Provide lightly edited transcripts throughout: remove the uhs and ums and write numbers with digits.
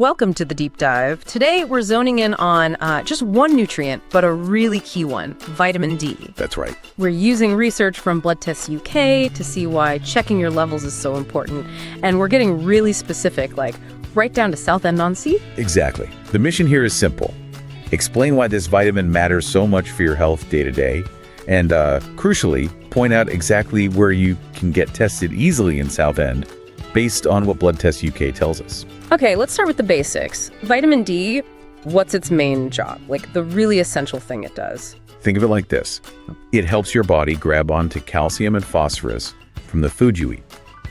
Welcome to the deep dive. Today we're zoning in on just one nutrient, but a really key one, vitamin D. That's right. We're using research from Blood Tests UK to see why checking your levels is so important. And we're getting really specific, like right down to Southend-on-Sea. Exactly. The mission here is simple. Explain why this vitamin matters so much for your health day to day. And crucially, point out exactly where you can get tested easily in Southend based on what Blood Tests UK tells us. Okay, let's start with the basics. Vitamin D, what's its main job? Like the really essential thing it does? Think of it like this. It helps your body grab onto calcium and phosphorus from the food you eat.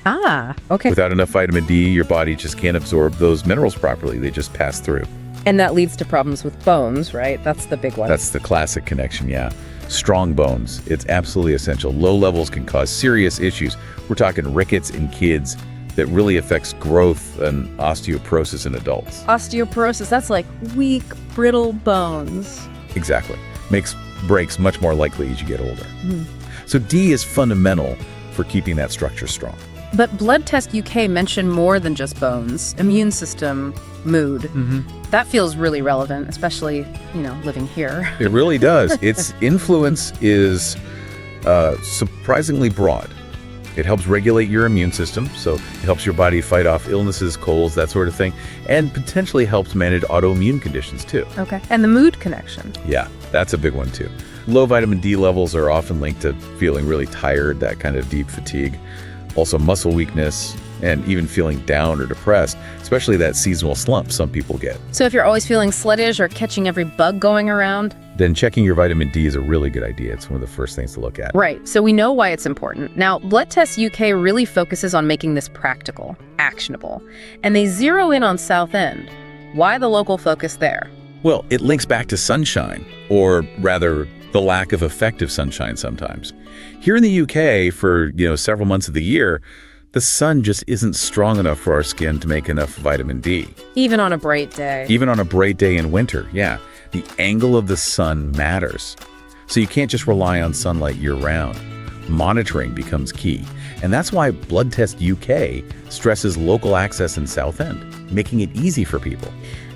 Ah, okay. Without enough vitamin D, your body just can't absorb those minerals properly. They just pass through. And that leads to problems with bones, right? That's the big one. That's the classic connection, yeah. Strong bones. It's absolutely essential. Low levels can cause serious issues. We're talking rickets in kids that really affects growth and osteoporosis in adults. Osteoporosis, that's like weak, brittle bones. Exactly. Makes breaks much more likely as you get older. So D is fundamental for keeping that structure strong. But Blood Test UK mentioned more than just bones. Immune system, mood. That feels really relevant, especially, living here. It really does. Its influence is surprisingly broad. It helps regulate your immune system, so it helps your body fight off illnesses, colds, that sort of thing, and potentially helps manage autoimmune conditions too. Okay. And the mood connection. Yeah, that's a big one too. Low vitamin D levels are often linked to feeling really tired, that kind of deep fatigue. Also muscle weakness, and even feeling down or depressed, especially that seasonal slump some people get. So if you're always feeling sluggish or catching every bug going around? Then checking your vitamin D is a really good idea. It's one of the first things to look at. Right, so we know why it's important. Now, Blood Tests UK really focuses on making this practical, actionable, and they zero in on Southend. Why the local focus there? Well, it links back to sunshine, or rather, the lack of effective sunshine sometimes. Here in the UK, for several months of the year, the sun just isn't strong enough for our skin to make enough vitamin D. Even on a bright day. Even on a bright day in winter, yeah. The angle of the sun matters. So you can't just rely on sunlight year-round. Monitoring becomes key. And that's why Blood Test UK stresses local access in Southend, making it easy for people.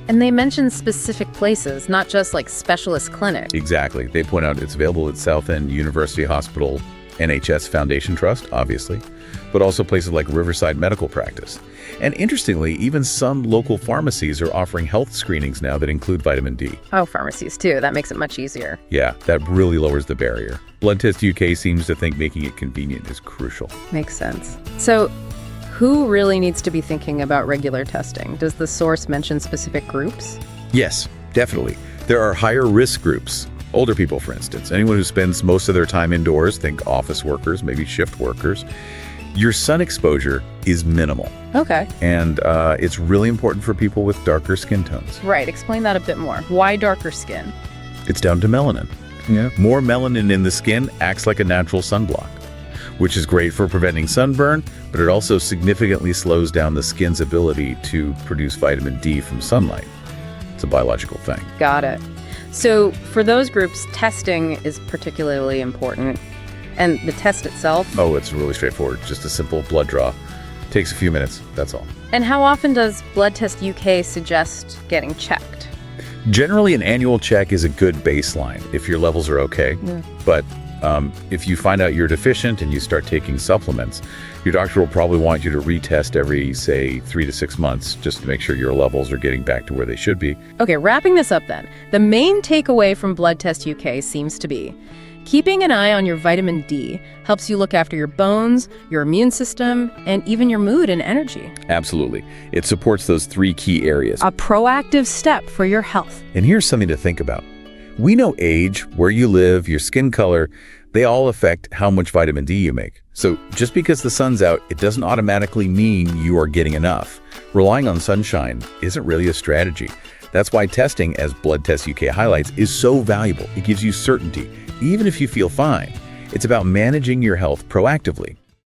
And they mention specific places, not just like specialist clinics. Exactly. They point out it's available at Southend University Hospital, NHS Foundation Trust, obviously, but also places like Riverside Medical Practice. And interestingly, even some local pharmacies are offering health screenings now that include vitamin D. Oh, pharmacies too. That makes it much easier. Yeah, that really lowers the barrier. Blood Test UK seems to think making it convenient is crucial. Makes sense. So who really needs to be thinking about regular testing? Does the source mention specific groups? Yes, definitely. There are higher risk groups. Older people, for instance. Anyone who spends most of their time indoors, think office workers, maybe shift workers. Your sun exposure is minimal. Okay. And it's really important for people with darker skin tones. Right. Explain that a bit more. Why darker skin? It's down to melanin. Yeah. More melanin in the skin acts like a natural sunblock, which is great for preventing sunburn, but it also significantly slows down the skin's ability to produce vitamin D from sunlight. It's a biological thing. Got it. So for those groups, testing is particularly important. And the test itself? Oh, it's really straightforward. Just a simple blood draw. Takes a few minutes, that's all. And how often does Blood Test UK suggest getting checked? Generally, an annual check is a good baseline if your levels are okay. Yeah. But if you find out you're deficient and you start taking supplements, your doctor will probably want you to retest every, say, 3 to 6 months just to make sure your levels are getting back to where they should be. Okay, wrapping this up then. The main takeaway from Blood Test UK seems to be keeping an eye on your vitamin D helps you look after your bones, your immune system, and even your mood and energy. Absolutely. It supports those 3 key areas. A proactive step for your health. And here's something to think about. We know age, where you live, your skin color, they all affect how much vitamin D you make. So just because the sun's out, it doesn't automatically mean you are getting enough. Relying on sunshine isn't really a strategy. That's why testing, as Blood Test UK highlights, is so valuable. It gives you certainty, even if you feel fine. It's about managing your health proactively.